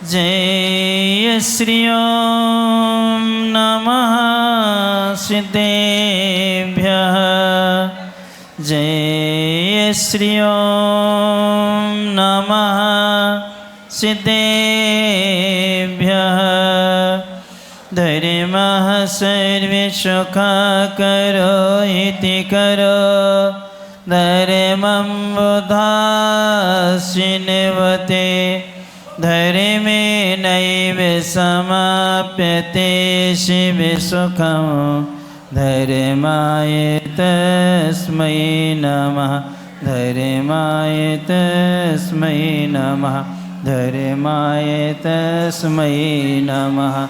जय श्री ओम नमः सिद्धेभ्यः जय श्री ओम नमः सिद्धेभ्यः धर्मः सर्वे सुखकरो इति करो धर्मं बुधासिन्वते धर्मे नैव समाप्यते शिव सुखं धर्माय तस्मै नमः धर्माय तस्मै नमः धर्माय तस्मै नमः।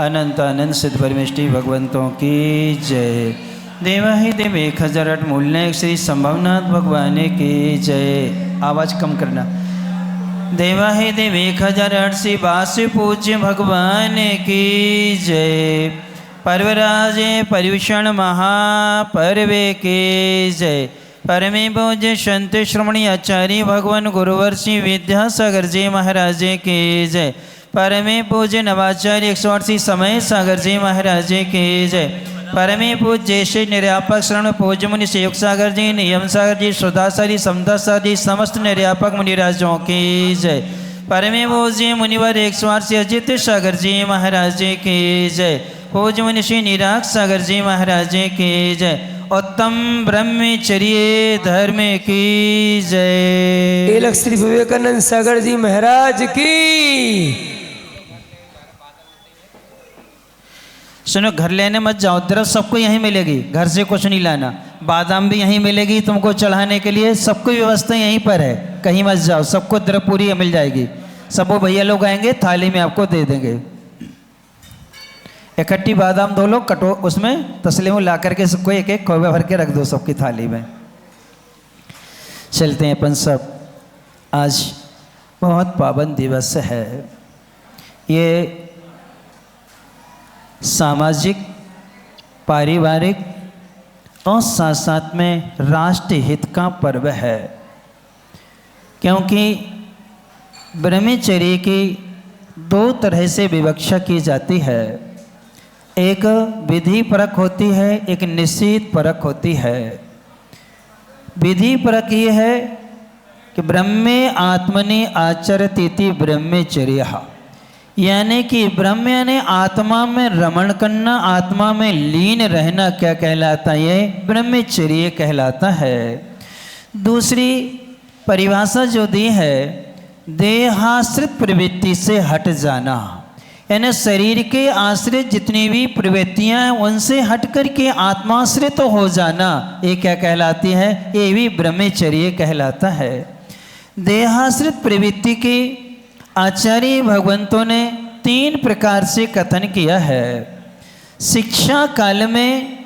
अनंत आनंद सिद्ध परमेष्टि भगवंतों की जय। देवाहि देव 1008 मूलनायक श्री संभवनाथ भगवान की जय। आवाज़ कम करना। देवाहि देव 1008 श्री वास्य पूज्य भगवान की जय। पर्वराजे परिभूषण महापर्वे की जय। परमे पूज्य संत श्रमणी आचार्य भगवान गुरुवर श्री विद्यासागर जी महाराज की जय। परमे पूज्य नवाचार्य 108 श्री समय सागर जी महाराज की जय। परमे पूज्य श्री निर्यापक शरण पूज्य मुनि सेवक सागर जी नियम सागर जी सुधासारी समदासार जी समस्त निर्यापक मुनिराजों की जय। परमे पूज्य मुनिवर 108 श्री अजित सागर जी महाराज की जय। पूज्य मुनि श्री निराग सागर जी महाराज की जय। उत्तम ब्रह्मचर्य धर्म की जय। तिलक श्री विवेकानंद सागर जी महाराज की। सुनो, घर लेने मत जाओ, द्रव्य सबको यहीं मिलेगी, घर से कुछ नहीं लाना। बादाम भी यहीं मिलेगी तुमको चढ़ाने के लिए, सबको व्यवस्था यहीं पर है, कहीं मत जाओ, सबको द्रव्य पूरी मिल जाएगी। सब वो भैया लोग आएंगे थाली में आपको दे देंगे। इकट्ठी बादाम दो लोग कटो, उसमें तसले में ला करके सबको एक एक कौवे भर के रख दो सबकी थाली में। चलते हैं अपन सब। आज बहुत पावन दिवस है। ये सामाजिक पारिवारिक और साथ साथ में राष्ट्र हित का पर्व है, क्योंकि ब्रह्मचर्य की दो तरह से विवक्षा की जाती है। एक विधि परक होती है, एक निश्चित परक होती है। विधि परक ये है कि ब्रह्मे आत्मनि आचरतीति ब्रह्मचर्य, यानी कि ब्रह्म यानी आत्मा में रमण करना, आत्मा में लीन रहना क्या कहलाता है? ये ब्रह्मचर्य कहलाता है। दूसरी परिभाषा जो दी है, देहाश्रित प्रवृत्ति से हट जाना, यानी शरीर के आश्रित जितनी भी प्रवृत्तियां हैं उनसे हट कर के आत्माश्रित तो हो जाना, ये क्या कहलाती है? ये भी ब्रह्मचर्य कहलाता है। देहाश्रित प्रवृत्ति की आचार्य भगवंतों ने 3 प्रकार से कथन किया है। शिक्षा काल में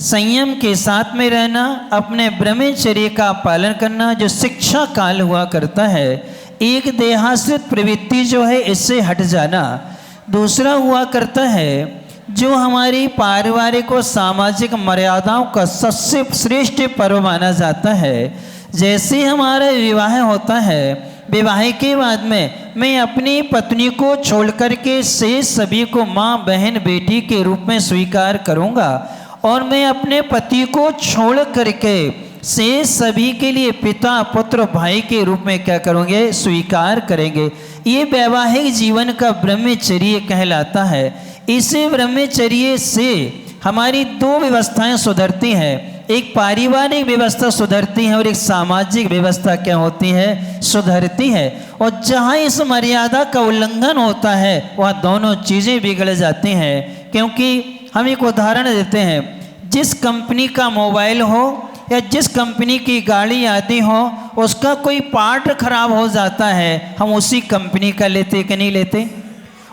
संयम के साथ में रहना, अपने ब्रह्मचर्य का पालन करना, जो शिक्षा काल हुआ करता है। एक देहाश्रित प्रवृत्ति जो है इससे हट जाना। दूसरा हुआ करता है जो हमारी पारिवारिक और सामाजिक मर्यादाओं का सबसे श्रेष्ठ पर्व माना जाता है। जैसे हमारा विवाह होता है, विवाह के बाद में मैं अपनी पत्नी को छोड़ करके से सभी को माँ बहन बेटी के रूप में स्वीकार करूँगा, और मैं अपने पति को छोड़ करके से सभी के लिए पिता पुत्र भाई के रूप में क्या करेंगे? स्वीकार करेंगे। ये वैवाहिक जीवन का ब्रह्मचर्य कहलाता है। इसी ब्रह्मचर्य से हमारी 2 व्यवस्थाएं सुधरती हैं। एक पारिवारिक व्यवस्था सुधरती है और एक सामाजिक व्यवस्था क्या होती है? सुधरती है। और जहाँ इस मर्यादा का उल्लंघन होता है वहाँ दोनों चीज़ें बिगड़ जाती हैं। क्योंकि हम एक उदाहरण देते हैं, जिस कंपनी का मोबाइल हो या जिस कंपनी की गाड़ी आती हो, उसका कोई पार्ट खराब हो जाता है, हम उसी कंपनी का लेते कि नहीं लेते?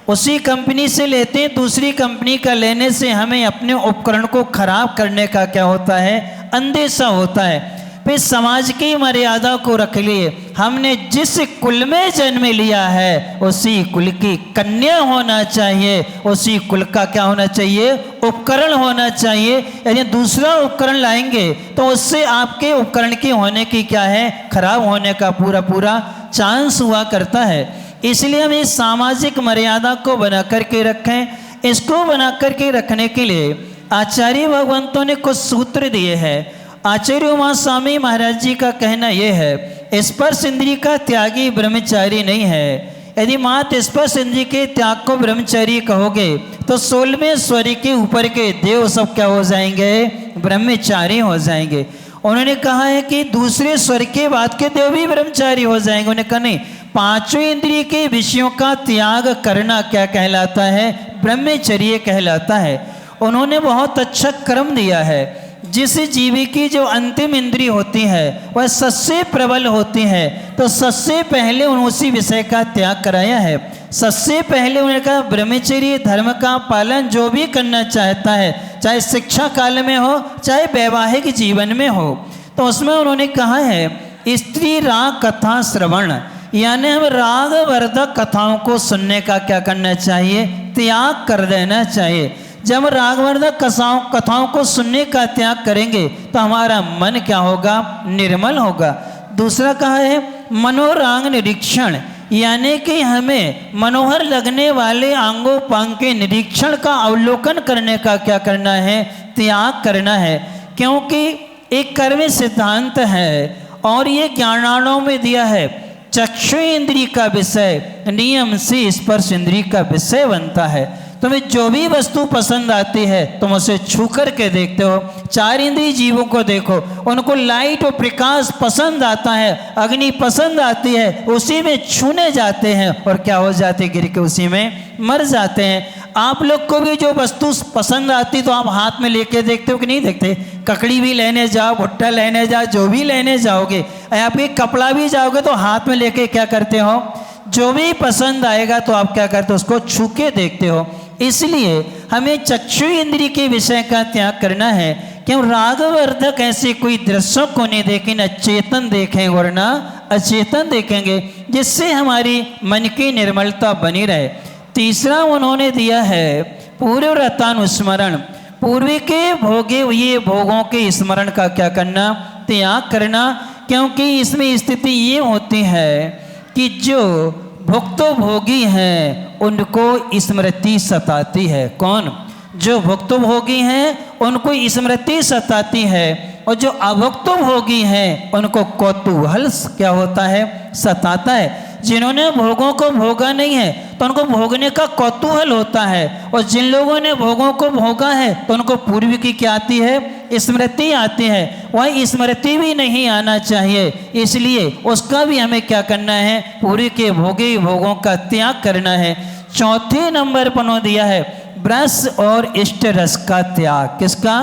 उसी कंपनी से लेते हैं। दूसरी कंपनी का लेने से हमें अपने उपकरण को खराब करने का क्या होता है? अंदेशा होता है। फिर समाज की मर्यादा को रख लिए, हमने जिस कुल में जन्म लिया है उसी कुल की कन्या होना चाहिए, उसी कुल का क्या होना चाहिए? उपकरण होना चाहिए। यदि दूसरा उपकरण लाएंगे तो उससे आपके उपकरण के होने की क्या है? खराब होने का पूरा पूरा चांस हुआ करता है। इसलिए हम इस सामाजिक मर्यादा को बना करके रखें। इसको बना करके रखने के लिए आचार्य भगवंतों ने कुछ सूत्र दिए हैं। आचार्य उमा स्वामी महाराज जी का कहना यह है, स्पर्श इंद्रिय का त्यागी ब्रह्मचारी नहीं है। यदि मात्र स्पर्श इंद्रिय के त्याग को ब्रह्मचारी कहोगे तो 16वें स्वर के ऊपर के देव सब क्या हो जाएंगे? ब्रह्मचारी हो जाएंगे। उन्होंने कहा है कि दूसरे स्वर के बाद के देव भी ब्रह्मचारी हो जाएंगे। उन्होंने कहा नहीं, पांचों इंद्रिय के विषयों का त्याग करना क्या कहलाता है? ब्रह्मचर्य कहलाता है। उन्होंने बहुत अच्छा क्रम दिया है। जिस जीवी की जो अंतिम इंद्रिय होती है वह सबसे प्रबल होती है, तो सबसे पहले उन्होंने उसी विषय का त्याग कराया है। सबसे पहले उन्होंने कहा ब्रह्मचर्य धर्म का पालन जो भी करना चाहता है, चाहे शिक्षा काल में हो चाहे वैवाहिक जीवन में हो, तो उसमें उन्होंने कहा है स्त्री राग कथा श्रवण, यानी हम रागवर्धक कथाओं को सुनने का क्या करना चाहिए? त्याग कर देना चाहिए। जब रागवर्धक कथाओं को सुनने का त्याग करेंगे तो हमारा मन क्या होगा? निर्मल होगा। दूसरा कहा है मनोराग निरीक्षण, यानी कि हमें मनोहर लगने वाले आंगों पांग के निरीक्षण का अवलोकन करने का क्या करना है? त्याग करना है। क्योंकि एक कर्म सिद्धांत है और ये ज्ञानार्णव में दिया है, चक्षु इंद्रिय का विषय नियम से स्पर्श इंद्रिय का विषय बनता है। तुम्हें जो भी वस्तु पसंद आती है तुम उसे छू कर के देखते हो। चार इंद्रिय जीवों को देखो, उनको लाइट और प्रकाश पसंद आता है, अग्नि पसंद आती है, उसी में छूने जाते हैं और क्या हो जाते? गिर के उसी में मर जाते हैं। आप लोग को भी जो वस्तु पसंद आती तो आप हाथ में लेके देखते हो कि नहीं देखते? ककड़ी भी लेने जाओ, भुट्टा लेने जाओ, जो भी लेने जाओगे, आप एक कपड़ा भी जाओगे तो हाथ में लेके क्या करते हो? जो भी पसंद आएगा तो आप क्या करते हो? उसको छू के देखते हो। इसलिए हमें चक्षु इंद्रिय के विषय का त्याग करना है कि हम रागवर्धक ऐसे कोई दृश्यों को नहीं देखें, अचेतन देखें वरना अचेतन देखेंगे, जिससे हमारी मन की निर्मलता बनी रहे। तीसरा उन्होंने दिया है पूर्व रतानुस्मरण, पूर्व के भोगे हुए भोगों के स्मरण का क्या करना? त्याग करना। क्योंकि इसमें स्थिति ये होती है कि जो भुक्तभोगी हैं उनको स्मृति सताती है। कौन? जो भुक्तभोगी हैं उनको स्मृति सताती है, और जो अभुक्तभोगी हैं उनको कौतूहल क्या होता है? सताता है। जिन्होंने भोगों को भोगा नहीं है तो उनको भोगने का कौतूहल होता है, और जिन लोगों ने भोगों को भोगा है तो उनको पूर्व की क्या आती है? स्मृति आती है। वह स्मृति भी नहीं आना चाहिए, इसलिए उसका भी हमें क्या करना है? पूर्व के भोगे भोगों का त्याग करना है। चौथे नंबर पर दिया है ब्रस और इष्ट रस का त्याग। किसका?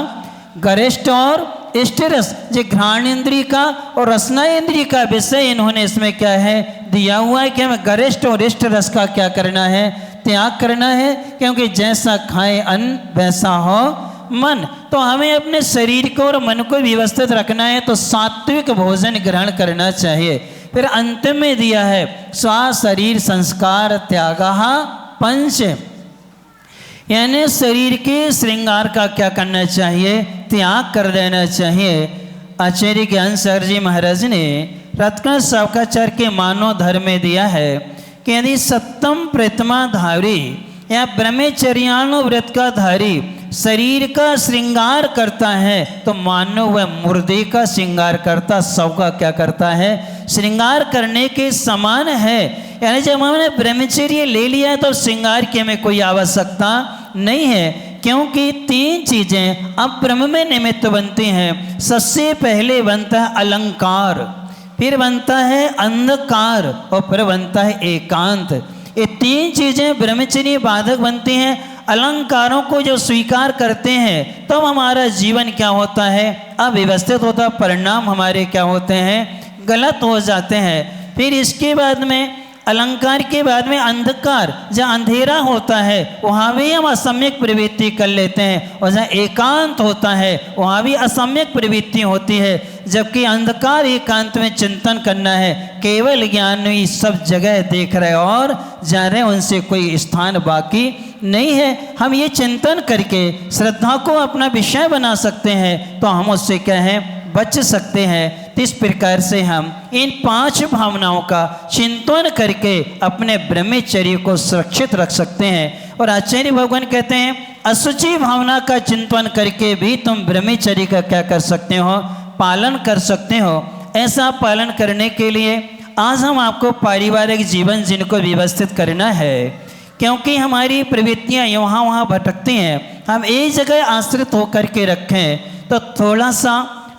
गरिष्ठ और इष्ट रस, जो घ्राण इंद्रिय का और रसना इंद्रिय का विषय इन्होंने इसमें क्या है? दिया हुआ है कि हमें गरिष्ठ और इष्ट रस का क्या करना है? त्याग करना है। क्योंकि जैसा खाए अन्न वैसा हो मन, तो हमें अपने शरीर को और मन को व्यवस्थित रखना है, तो सात्विक भोजन ग्रहण करना चाहिए। फिर अंत में दिया है स्वा शरीर संस्कार त्यागः पंच, यानी शरीर के श्रृंगार का क्या करना चाहिए? त्याग कर देना चाहिए। आचार्य ज्ञान सागर जी महाराज ने रत्न शौकाचार्य के मानव धर्म में दिया है कि यदि सप्तम प्रतिमा धारी या ब्रह्मचर्यानुव्रत का धारी शरीर का श्रृंगार करता है तो मानो वह मुर्दे का श्रृंगार करता, सब का क्या करता है? श्रृंगार करने के समान है। यानी जब हमने ब्रह्मचर्य ले लिया है तो श्रृंगार की हमें कोई आवश्यकता नहीं है, क्योंकि तीन चीजें अब ब्रह्म में निमित्त बनती हैं। सबसे पहले बनता है अलंकार, फिर बनता है अंधकार और फिर बनता है एकांत। ये तीन चीजें ब्रह्मचर्य बाधक बनती हैं। अलंकारों को जो स्वीकार करते हैं तो हमारा जीवन क्या होता है? अव्यवस्थित होता, परिणाम हमारे क्या होते हैं? गलत हो जाते हैं। फिर इसके बाद में अलंकार के बाद में अंधकार, जहाँ अंधेरा होता है वहाँ भी हम असम्यक प्रवृत्ति कर लेते हैं, और जहाँ एकांत होता है वहाँ भी असम्यक प्रवृत्ति होती है। जबकि अंधकार एकांत में चिंतन करना है, केवल ज्ञान ही सब जगह देख रहे और जा रहे, उनसे कोई स्थान बाकी नहीं है। हम ये चिंतन करके श्रद्धा को अपना विषय बना सकते हैं, तो हम उससे क्या है? बच सकते हैं। तो इस प्रकार से हम इन 5 भावनाओं का चिंतन करके अपने ब्रह्मचर्य को सुरक्षित रख सकते हैं। और आचार्य भगवान कहते हैं अशुचि भावना का चिंतन करके भी तुम ब्रह्मचर्य का क्या कर सकते हो, पालन कर सकते हो। ऐसा पालन करने के लिए आज हम आपको पारिवारिक जीवन जिनको व्यवस्थित करना है, क्योंकि हमारी प्रवृत्तियाँ यहाँ वहाँ भटकती हैं। हम एक जगह आश्रित होकर के रखें तो थोड़ा सा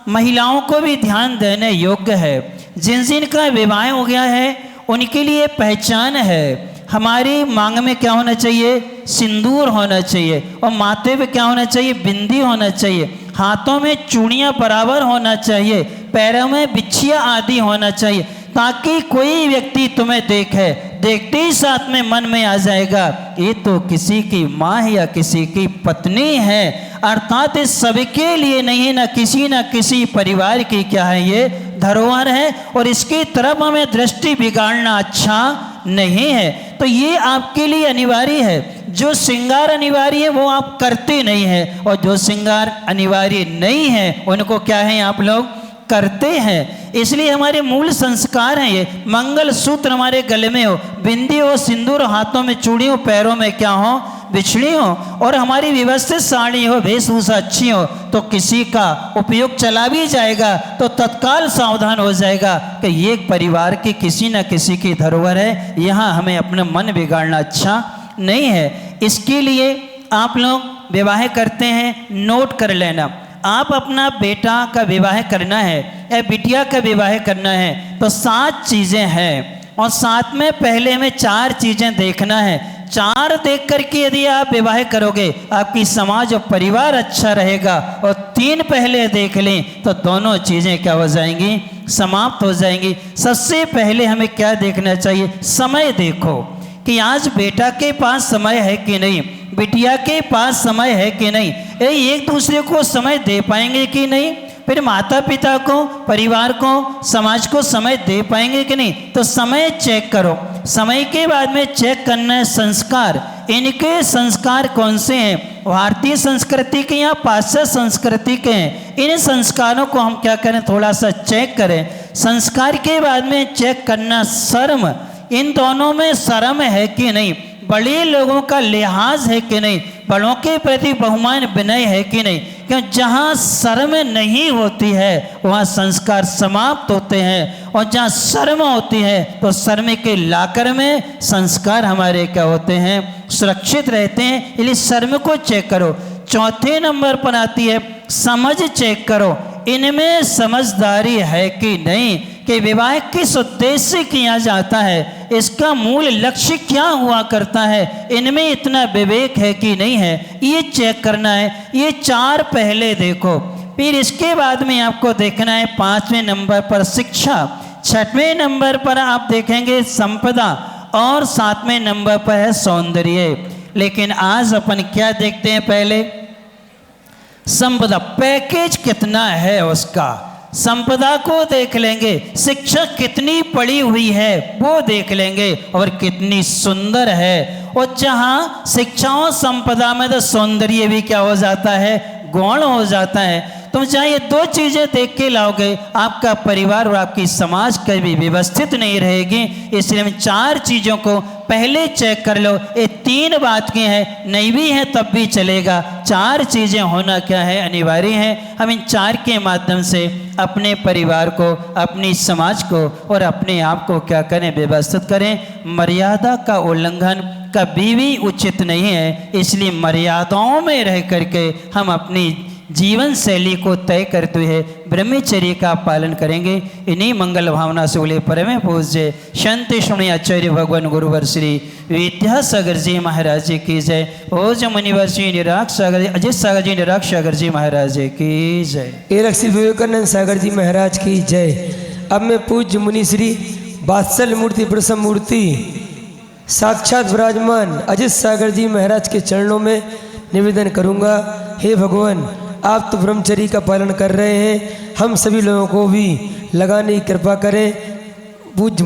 महिलाओं को भी ध्यान देने योग्य है। जिन जिन का विवाह हो गया है उनके लिए पहचान है। हमारी मांग में क्या होना चाहिए, सिंदूर होना चाहिए, और माथे पे क्या होना चाहिए, बिंदी होना चाहिए, हाथों में चूड़ियाँ बराबर होना चाहिए, पैरों में बिछिया आदि होना चाहिए, ताकि कोई व्यक्ति तुम्हें देखे, देखते ही साथ में मन में आ जाएगा ये तो किसी की माँ है या किसी की पत्नी है। अर्थात इस सबके लिए नहीं, ना किसी परिवार की क्या है ये धरोहर है, और इसकी तरफ हमें दृष्टि बिगाड़ना अच्छा नहीं है। तो ये आपके लिए अनिवार्य है। जो श्रृंगार अनिवार्य है वो आप करते नहीं है, और जो श्रृंगार अनिवार्य नहीं है उनको क्या है आप लोग करते हैं। इसलिए हमारे मूल संस्कार हैं ये। मंगल सूत्र हमारे गले में हो, बिंदी हो, सिंदूर हाथों में चूड़ी हो, पैरों में क्या हो, बिछड़ी हो, और हमारी व्यवस्थित साड़ी हो, वेशभूषा अच्छी हो, तो किसी का उपयोग चला भी जाएगा तो तत्काल सावधान हो जाएगा कि ये परिवार की किसी न किसी की धरोहर है, यहाँ हमें अपना मन बिगाड़ना अच्छा नहीं है। इसके लिए आप लोग विवाह करते हैं, नोट कर लेना। आप अपना बेटा का विवाह करना है या बिटिया का विवाह करना है तो 7 चीज़ें हैं, और साथ में पहले हमें 4 चीज़ें देखना है। 4 देख करके यदि आप विवाह करोगे आपकी समाज और परिवार अच्छा रहेगा, और 3 पहले देख लें तो दोनों चीज़ें क्या हो जाएंगी, समाप्त हो जाएंगी। सबसे पहले हमें क्या देखना चाहिए, समय देखो कि आज बेटा के पास समय है कि नहीं, बिटिया के पास समय है कि नहीं, एक दूसरे को समय दे पाएंगे कि नहीं, फिर माता पिता को, परिवार को, समाज को समय दे पाएंगे कि नहीं। तो समय चेक करो। समय के बाद में चेक करना है संस्कार। इनके संस्कार कौन से हैं, भारतीय संस्कृति के या पाश्चात्य संस्कृति के हैं। इन संस्कारों को हम क्या करें, थोड़ा सा चेक करें। संस्कार के बाद में चेक करना शर्म, इन दोनों में शर्म है कि नहीं, बड़े लोगों का लिहाज है कि नहीं, बड़ों के प्रति बहुमान विनय है कि नहीं। क्यों, जहाँ शर्म नहीं होती है वहाँ संस्कार समाप्त होते हैं, और जहाँ शर्म होती है तो शर्म के लाकर में संस्कार हमारे क्या होते हैं, सुरक्षित रहते हैं। इसलिए शर्म को चेक करो। चौथे नंबर पर आती है समझ चेक करो। इनमें समझदारी है कि नहीं, कि विवाह किस उद्देश्य से किया जाता है, इसका मूल लक्ष्य क्या हुआ करता है, इनमें इतना विवेक है कि नहीं है, ये चेक करना है। ये 4 पहले देखो। फिर इसके बाद में आपको देखना है 5वें नंबर पर शिक्षा, 6वें नंबर पर आप देखेंगे संपदा, और 7वें नंबर पर है सौंदर्य। लेकिन आज अपन क्या देखते हैं, पहले संपदा, पैकेज कितना है उसका, संपदा को देख लेंगे, शिक्षा कितनी पड़ी हुई है वो देख लेंगे, और कितनी सुंदर है। और जहाँ शिक्षा और संपदा में तो सौंदर्य भी क्या हो जाता है, गौण हो जाता है। तुम चाहे ये 2 चीज़ें देख के लाओगे, आपका परिवार और आपकी समाज कभी व्यवस्थित नहीं रहेगी। इसलिए हम 4 चीज़ों को पहले चेक कर लो। ये 3 बात की हैं, नहीं भी हैं तब भी चलेगा। 4 चीज़ें होना क्या है, अनिवार्य है। हम इन 4 के माध्यम से अपने परिवार को, अपनी समाज को और अपने आप को क्या करें, व्यवस्थित करें। मर्यादा का उल्लंघन कभी भी उचित नहीं है। इसलिए मर्यादाओं में रह करके हम अपनी जीवन शैली को तय करते हुए ब्रह्मचर्य का पालन करेंगे। इन्हीं मंगल भावना से बोले परम पूज्य संत श्री आचार्य भगवान गुरुवर श्री विद्यासागर जी महाराज जी की जय। ओज मुनिवर श्री निराग सागर जी, अजित सागर जी, निराग सागर जी महाराज जी की जय। एरक श्री विवेकानंद सागर जी महाराज की जय। अब मैं पूज्य मुनि श्री वात्सल मूर्ति प्रसन्न मूर्ति साक्षात विराजमान अजित सागर जी महाराज के चरणों में निवेदन करूंगा, हे भगवान, आप तो ब्रह्मचर्य का पालन कर रहे हैं, हम सभी लोगों को भी लगाने की कृपा करें। पूज्य